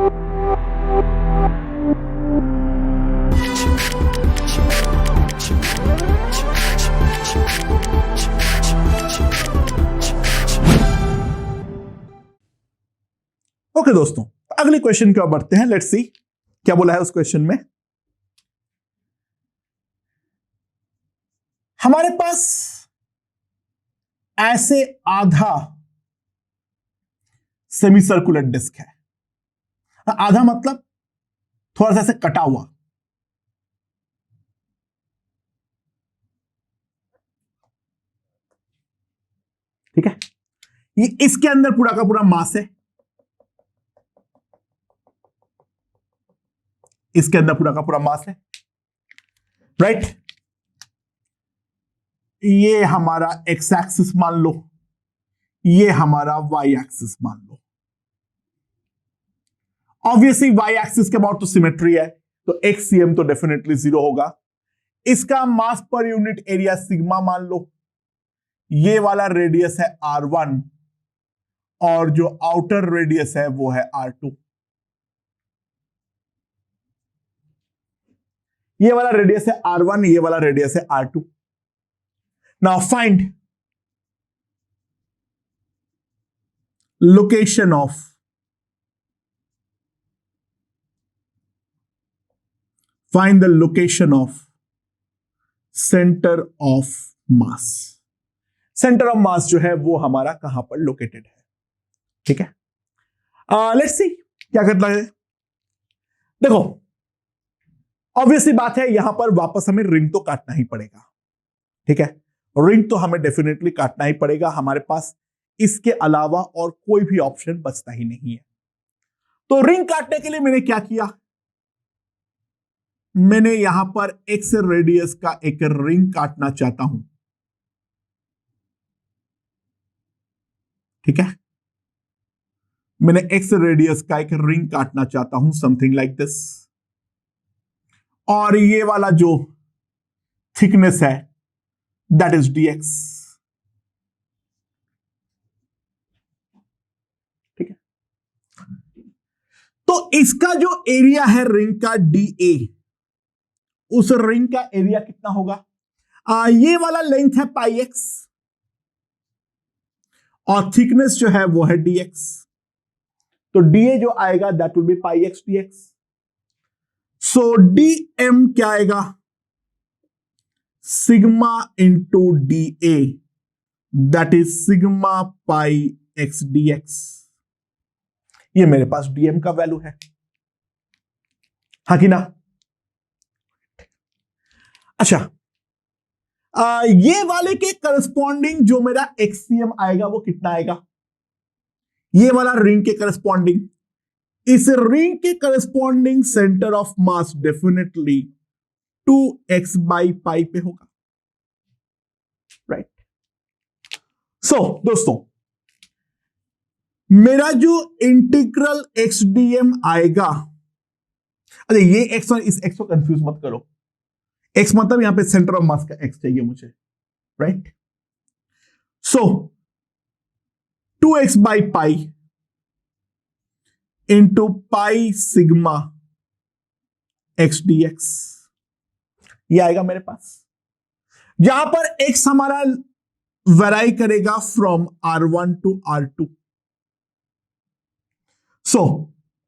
Okay दोस्तों, अगले question की ओर बढ़ते हैं। लेट्स सी क्या बोला है उस क्वेश्चन में। हमारे पास ऐसे आधा सेमी सर्कुलर डिस्क है। आधा मतलब थोड़ा सा ऐसे कटा हुआ। ठीक है, ये इसके अंदर पूरा का पूरा मास है। इसके अंदर पूरा का पूरा मास है, राइट। ये हमारा एक्स एक्सिस मान लो, ये हमारा वाई एक्सिस मान लो। ऑब्वियसली वाई एक्सिस के अबाउट तो सिमेट्री है, तो एक्स सीएम तो डेफिनेटली 0 होगा। इसका मास पर यूनिट एरिया सिग्मा मान लो। ये वाला रेडियस है R1 और जो आउटर रेडियस है वो है R2। ये वाला रेडियस है R1, ये वाला रेडियस है R2। Now find location of find the location of center of mass। Centre of मास जो है वो हमारा कहां पर लोकेटेड है। ठीक है, लेट्स सी क्या करता है। देखो, ऑब्वियसली बात है, यहां पर वापस हमें रिंग तो काटना ही पड़ेगा। ठीक है, रिंग तो हमें डेफिनेटली काटना ही पड़ेगा। हमारे पास इसके अलावा और कोई भी ऑप्शन बचता ही नहीं है। तो रिंग काटने के लिए मैंने क्या किया, मैंने यहां पर एक्स रेडियस का एक रिंग काटना चाहता हूं। ठीक है, मैंने एक्स रेडियस का एक रिंग काटना चाहता हूं, समथिंग लाइक दिस। और ये वाला जो थिकनेस है दैट इज dx। ठीक है, तो इसका जो एरिया है रिंग का dA, उस रिंग का एरिया कितना होगा। ये वाला लेंथ है पाई एक्स और थिकनेस जो है वो है dx। तो dA जो आएगा that will B pi x dx। So dm क्या आएगा, sigma into dA, that is sigma pi x dx। ये मेरे पास dm का वैल्यू है, हाँ कि ना। अच्छा, ये वाले के करस्पॉन्डिंग जो मेरा एक्ससीएम आएगा वो कितना आएगा, ये वाला रिंग के करस्पॉन्डिंग, इस रिंग के corresponding centre of mass definitely 2x by pi पे होगा, राइट। सो दोस्तों, मेरा जो इंटीग्रल एक्स डीएम आएगा, अरे ये एक्स और इस एक्स को कंफ्यूज मत करो। एक्स मतलब यहां पे सेंटर ऑफ मास का एक्स चाहिए मुझे, right. So 2x by pi into pi sigma x dx, ये आएगा मेरे पास। यहां पर x हमारा वेराई करेगा from R1 to R2। So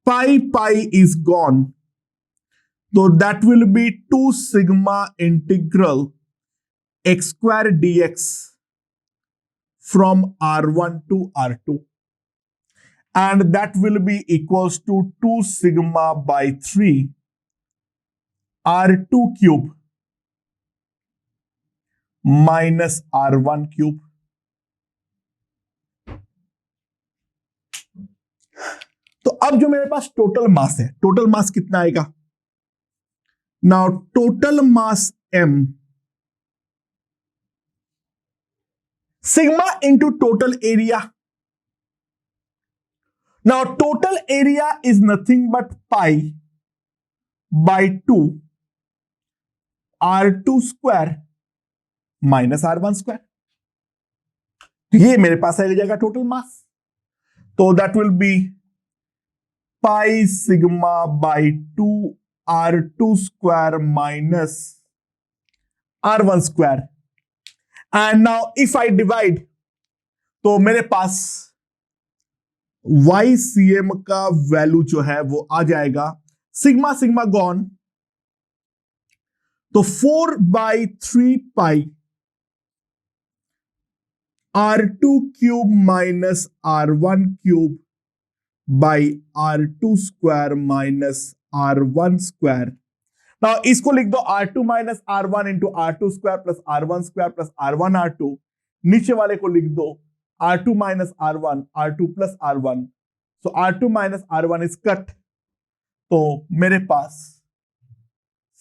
pi pi is gone, तो that will be 2 sigma integral x square dx from R1 to R2, and that will be equals to 2 sigma by 3 R2 cube minus R1 cube। तो अब जो मेरे पास total mass है, total mass कितना आएगा। Now total mass m sigma into total area। Now total area is nothing but pi by 2 R2 square minus R1 square। ये मेरे पास आ जाएगा टोटल मास, तो that will B pi sigma by 2 R2 square minus R1 square. And now if I divide, तो मेरे पास YCM का value जो है वो आ जाएगा, सिग्मा सिग्मा गॉन, तो 4/3 पाई R2 cube minus R1 cube by R2 square minus R1 square. Now इसको लिख दो R2 minus R1 into R2 square plus R1 square plus R1 R2। नीचे वाले को लिख दो R2 minus R1 R2 plus R1। So R2 minus R1 is cut, तो मेरे पास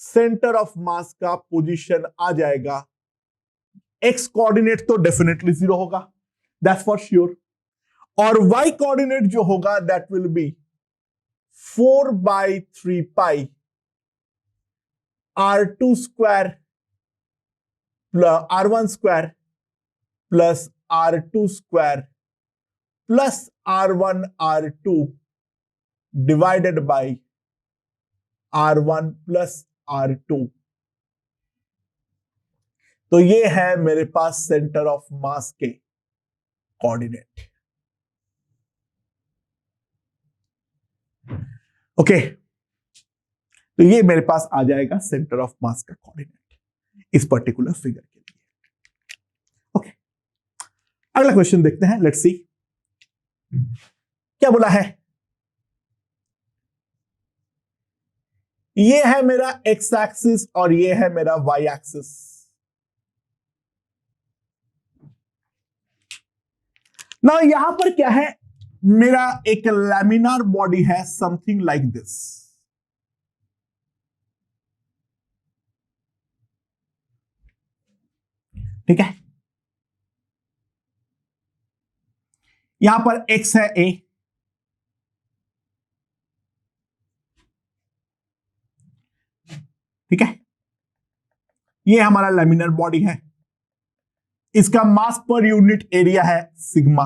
सेंटर ऑफ मास का पोजीशन आ जाएगा, एक्स कोऑर्डिनेट तो डेफिनेटली 0 होगा, दैट्स फॉर श्योर, और वाई कोऑर्डिनेट जो होगा that will B 4/3 pi R2 square R1 square plus R2 square plus R1 R2 divided by R1 plus R2। तो ये है मेरे पास सेंटर ऑफ मास के कोऑर्डिनेट। ओके, तो ये मेरे पास आ जाएगा सेंटर ऑफ मास का कोऑर्डिनेट इस पर्टिकुलर फिगर के लिए। ओके, अगला क्वेश्चन देखते हैं, लेट्स सी क्या बोला है। ये है मेरा एक्स एक्सिस और ये है मेरा वाई एक्सिस। ना यहां पर क्या है, मेरा एक लैमिनार बॉडी है समथिंग लाइक दिस। ठीक है, यहां पर एक्स है ए, ठीक है, ये हमारा लैमिनार बॉडी है, इसका मास पर यूनिट एरिया है सिग्मा।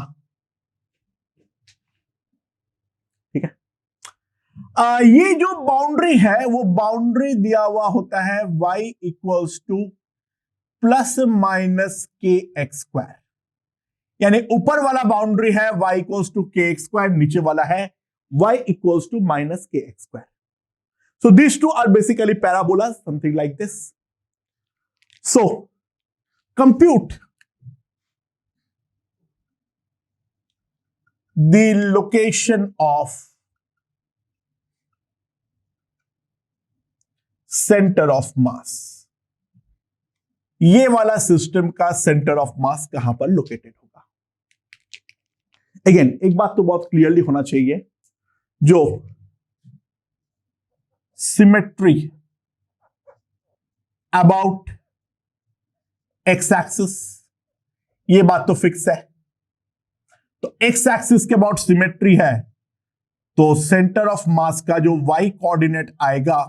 ठीक है, ये जो बाउंड्री है वो बाउंड्री दिया हुआ होता है y equals two plus minus के एक्स स्क्वायर, यानी ऊपर वाला बाउंड्री है y इक्वल्स टू के एक्स स्क्वायर, नीचे वाला है y इक्वल्स टू माइनस के x square. So these two are basically parabolas, something like this. So compute the location of center of mass. ये वाला सिस्टम का सेंटर ऑफ मास कहां पर लोकेटेड होगा। अगेन एक बात तो बहुत क्लियरली होना चाहिए, जो सिमेट्री अबाउट एक्स एक्सिस, ये बात तो फिक्स है। तो एक्स एक्सिस के अबाउट सिमेट्री है, तो सेंटर ऑफ मास का जो वाई कोऑर्डिनेट आएगा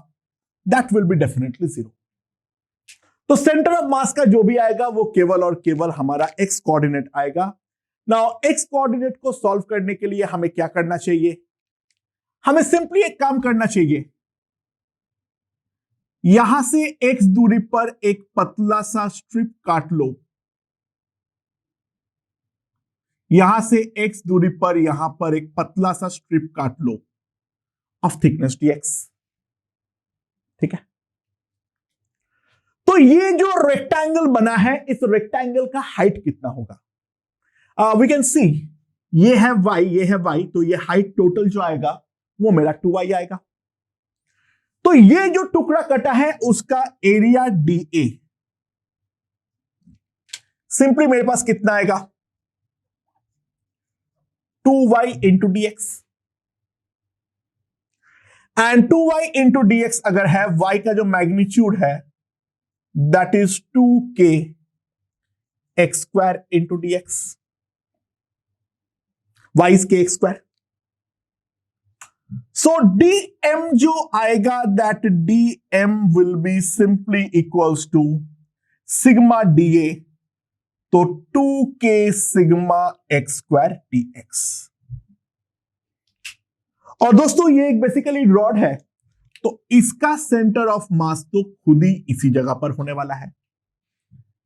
दैट विल बी डेफिनेटली 0। तो सेंटर ऑफ मास का जो भी आएगा वो केवल और केवल हमारा एक्स कोऑर्डिनेट आएगा। नाउ एक्स कोऑर्डिनेट को सॉल्व करने के लिए हमें क्या करना चाहिए, हमें सिंपली एक काम करना चाहिए, यहां से एक्स दूरी पर एक पतला सा स्ट्रिप काट लो, यहां से एक्स दूरी पर यहां पर एक पतला सा स्ट्रिप काट लो ऑफ थिकनेस dx। ठीक है, तो ये जो रेक्टेंगल बना है, इस रेक्टेंगल का हाइट कितना होगा, वी कैन सी, ये है y, ये है y, तो ये हाइट टोटल जो आएगा वो मेरा 2y आएगा। तो ये जो टुकड़ा कटा है उसका एरिया dA, सिंपली मेरे पास कितना आएगा, 2y इंटू dx। एंड 2y इंटू dx अगर है, y का जो मैग्नीट्यूड है that is 2k x square into dx, y is k x square. So dm जो आएगा that dm will be simply equals to sigma dA, तो 2k sigma x square dx। और दोस्तों ये एक बेसिकली रॉड है, तो इसका सेंटर ऑफ मास तो खुद ही इसी जगह पर होने वाला है।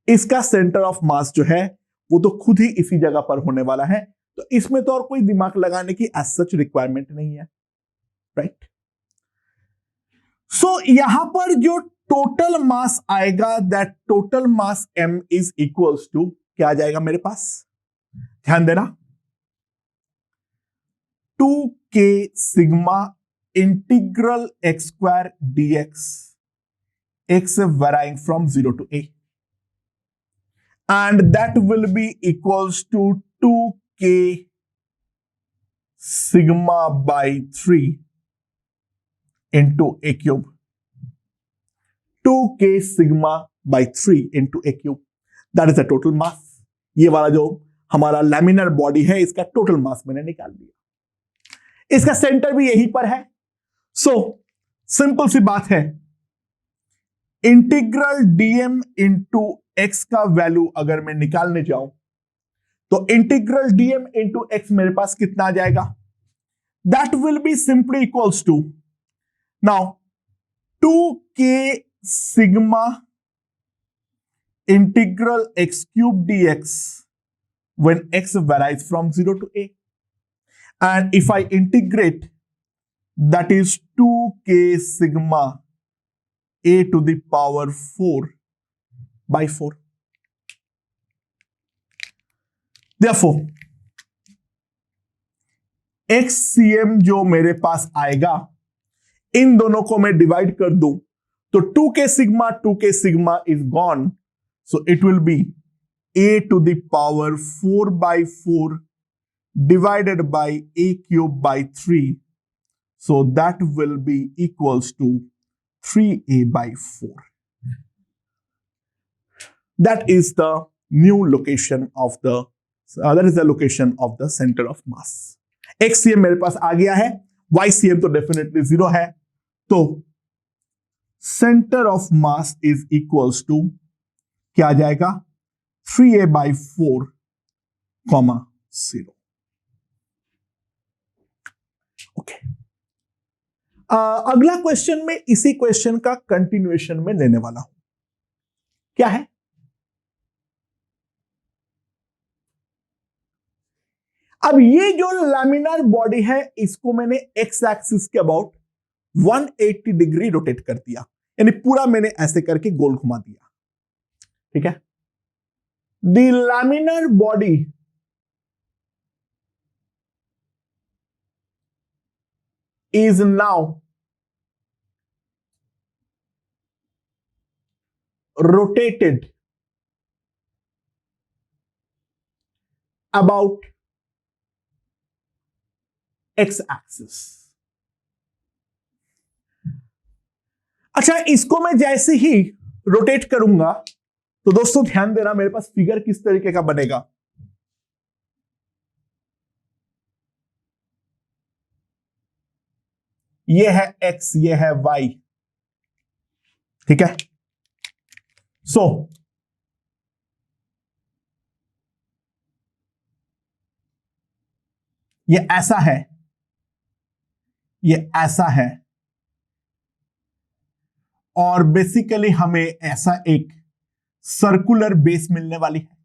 इसका सेंटर ऑफ मास जो है वो तो खुद ही इसी जगह पर होने वाला है, तो इसमें तो और कोई दिमाग लगाने की एज सच रिक्वायरमेंट नहीं है, राइट। सो यहां पर जो टोटल मास आएगा, that total mass m is equals to क्या आ जाएगा मेरे पास, ध्यान देना, 2k sigma integral x square dx, x varying from 0 to a, and that will be equals to 2k sigma by 3 into a cube, 2k sigma by 3 into a cube, that is the total mass। ये वाला जो हमारा laminar body है इसका total mass मैंने निकाल दिया, इसका सेंटर भी यहीं पर है। सो सिंपल सी बात है, इंटीग्रल dm इंटू एक्स का वैल्यू अगर मैं निकालने जाऊं तो इंटीग्रल dm इंटू एक्स मेरे पास कितना आ जाएगा, that will be simply equals to, now 2k sigma integral x cube dx when x varies from 0 to a, and if I integrate, that is 2k sigma a to the power 4 by 4, therefore xcm जो मेरे पास आएगा, इन दोनों को मैं divide कर दूं तो 2k sigma is gone, so it will be a to the power 4 by 4 divided by a cube by 3, so that will be equals to 3a by 4. That is the new location of the location of the center of mass. xcm मेरे पास आ गया है, ycm तो definitely 0 है, तो centre of mass is equals to क्या आ जाएगा, 3a by 4, 0. Okay, अगला क्वेश्चन में इसी क्वेश्चन का कंटिन्यूएशन में लेने वाला हूं, क्या है, अब ये जो लैमिनार बॉडी है इसको मैंने एक्स एक्सिस के अबाउट 180 डिग्री रोटेट कर दिया, यानी पूरा मैंने ऐसे करके गोल घुमा दिया, ठीक है। The laminar body is now rotated about x axis। अच्छा, इसको मैं जैसे ही रोटेट करूंगा तो दोस्तों ध्यान देना, मेरे पास फिगर किस तरीके का बनेगा, ये है x, ये है y, ठीक है। सो ये ऐसा है, ये ऐसा है, और बेसिकली हमें ऐसा एक सर्कुलर बेस मिलने वाली है।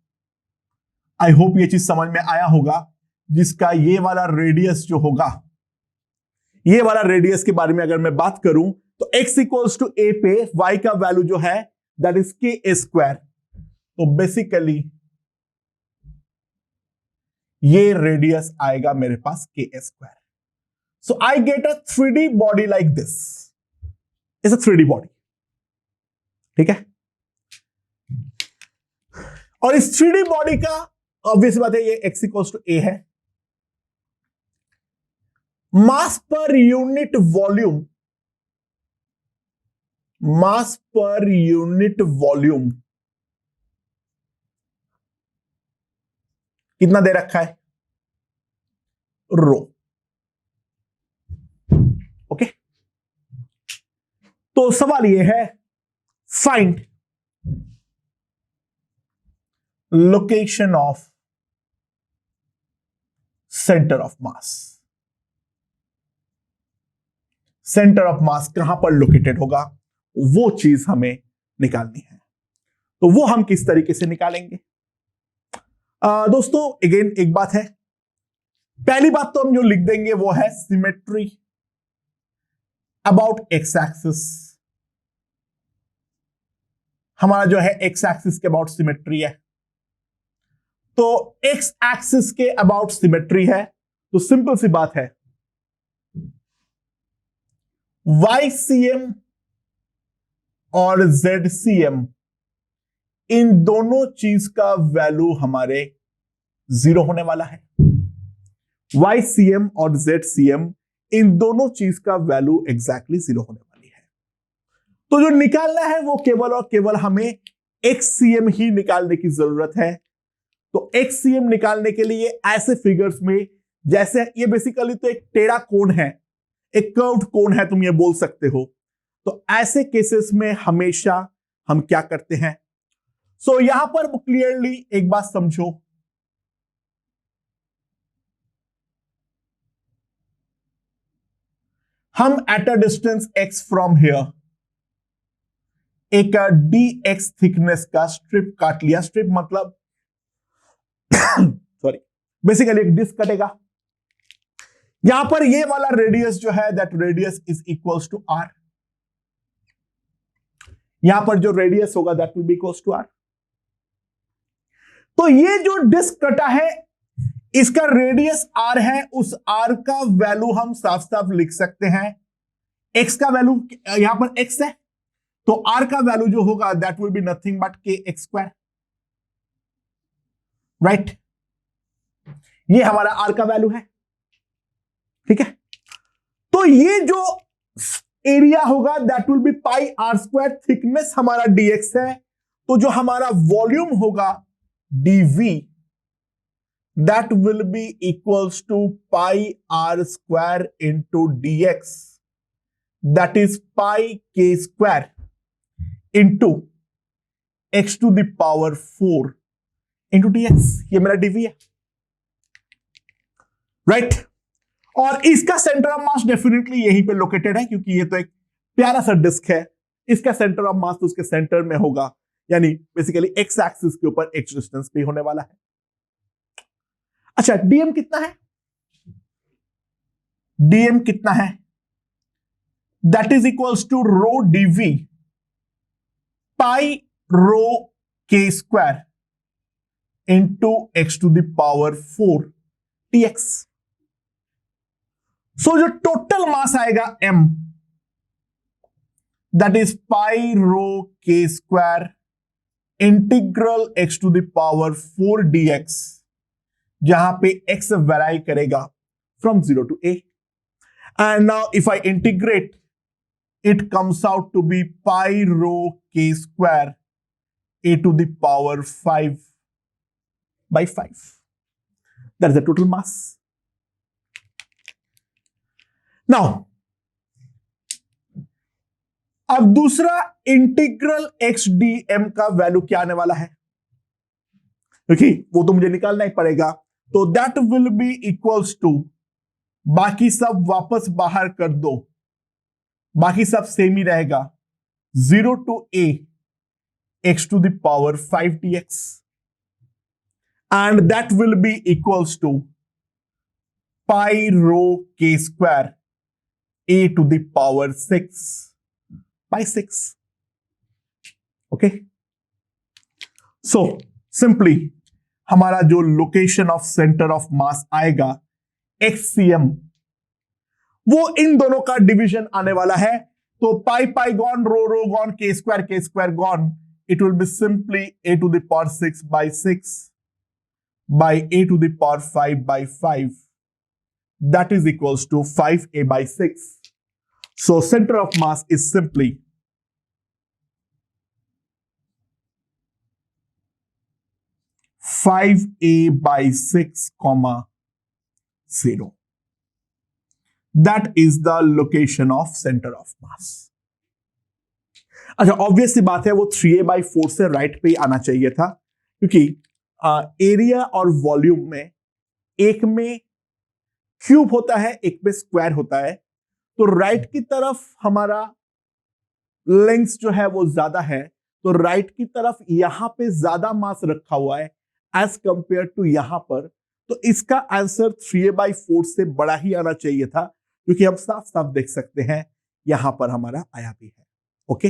आई होप ये चीज समझ में आया होगा, जिसका ये वाला रेडियस जो होगा, ये वाला रेडियस के बारे में अगर मैं बात करूं तो x इक्वल्स टू a पे y का वैल्यू जो है दैट इज k स्क्वायर, तो बेसिकली ये रेडियस आएगा मेरे पास k square. So I get a 3D body like this, it's a 3D body, ठीक है। और इस 3D बॉडी का ऑब्वियस बात है ये x इक्वल्स टू a है, मास पर यूनिट वॉल्यूम, मास पर यूनिट वॉल्यूम कितना दे रखा है, रो, ओके। तो सवाल ये है, find location of centre of mass. Centre of मास कहां पर लोकेटेड होगा, वो चीज हमें निकालनी है। तो वो हम किस तरीके से निकालेंगे? दोस्तों अगेन एक बात है, पहली बात तो हम जो लिख देंगे वो है सिमेट्री अबाउट एक्स एक्सिस। हमारा जो है एक्स एक्सिस के अबाउट सिमेट्री है, तो एक्स एक्सिस के अबाउट सिमेट्री है, तो सिंपल सी बात है YCM और ZCM इन दोनों चीज का वैल्यू हमारे जीरो होने वाला है। YCM और ZCM इन दोनों चीज का वैल्यू एग्जैक्टली जीरो होने वाली है। तो जो निकालना है वो केवल और केवल हमें XCM ही निकालने की जरूरत है। तो XCM निकालने के लिए ऐसे फिगर्स में, जैसे ये बेसिकली तो एक टेढ़ा कोण है, एक कर्व्ड कोण है, तुम ये बोल सकते हो। तो ऐसे केसेस में हमेशा हम क्या करते हैं, सो यहां पर क्लियरली एक बात समझो, हम at a distance x from here एक dx थिकनेस का स्ट्रिप काट लिया। स्ट्रिप मतलब सॉरी, बेसिकली एक डिस्क कटेगा। यहां पर ये वाला रेडियस जो है, that radius is equals to r। यहां पर जो रेडियस होगा that will be equals to r। तो ये जो डिस्क कटा है इसका रेडियस r है, उस r का वैल्यू हम साफ साफ लिख सकते हैं, x का वैल्यू यहां पर x है, तो r का वैल्यू जो होगा that will be nothing but kx square, right. ये हमारा r का वैल्यू है, ठीक है। तो ये जो एरिया होगा that will B pi r square, thickness हमारा dx है, तो जो हमारा वॉल्यूम होगा dv that will be equals to pi r square into dx, that is pi k square into x to the power 4 into dx। ये मेरा dv है, right. और इसका सेंटर ऑफ मास डेफिनेटली यहीं पे लोकेटेड है, क्योंकि ये तो एक प्यारा सा डिस्क है, इसका सेंटर ऑफ मास तो उसके सेंटर में होगा, यानी बेसिकली एक्स एक्सिस के ऊपर एक्स डिस्टेंस पे होने वाला है। अच्छा, डीएम कितना है? डीएम कितना है? That is equals to rho dv pi rho k square into x to the power 4 dx. So जो टोटल मास आएगा m, that is pi rho k square integral x to the power 4 dx, जहां पे x vary करेगा from 0 to a, and now if I integrate it comes out to be pi rho k square a to the power 5 by 5, that is the total mass. Now अब दूसरा integral x D M का value क्या आने वाला है, क्योंकि वो तो मुझे निकालना ही पड़ेगा। तो that will be equals to, बाकी सब वापस बाहर कर दो, बाकी सब सेम ही रहेगा, 0 to a x to the power 5 dx, and that will be equals to pi rho k square a to the power 6 by 6. Okay, so simply हमारा जो लोकेशन ऑफ सेंटर ऑफ मास आएगा XCM, वो इन दोनों का division आने वाला है। तो पाई पाई गॉन, रो रो गॉन, के square gone, it will be simply a to the power 6 by 6 by a to the power 5 by 5, that is equals to 5a by 6. So center of mass is simply 5a by 6, 0. That is the location of center of mass. अच्छा, obvious सी बात है वो 3a by 4 से right पे ही आना चाहिए था, क्योंकि एरिया और वॉल्यूम में एक में क्यूब होता है, एक में स्क्वायर होता है। तो राइट की तरफ हमारा लेंथ जो है वो ज्यादा है, तो राइट की तरफ यहां पे ज्यादा मास रखा हुआ है एज कंपेयर टू यहां पर। तो इसका आंसर 3a/4 से बड़ा ही आना चाहिए था, क्योंकि हम साफ साफ देख सकते हैं यहां पर हमारा आया भी है। ओके।